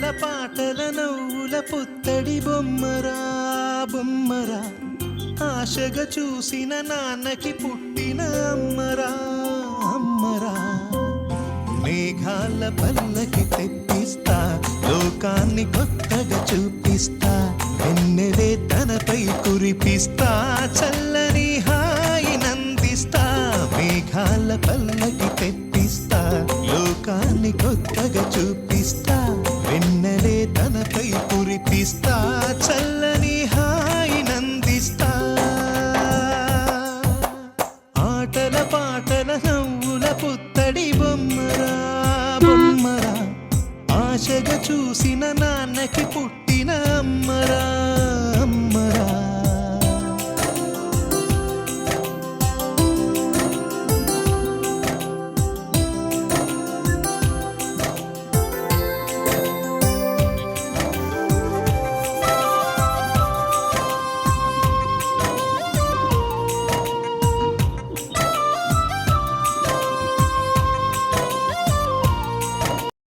ఆటల పాటల నవ్వుల పుత్తడి బొమ్మరా బొమ్మరా, ఆశగా చూసిన నాన్నకి పుట్టిన అమ్మరా అమ్మరా. మేఘాల పల్లకి తెప్పిస్తా, లోకాన్ని కొత్తగా చూపిస్తా, వెన్నెలే తనపై కురిపిస్తా, చల్లని హాయి నందిస్తా. మేఘాల పల్లకి తెప్పిస్తా, లోకాన్ని కొత్తగా చూపిస్తా, వెన్నెలే తనపై కురిపిస్తా.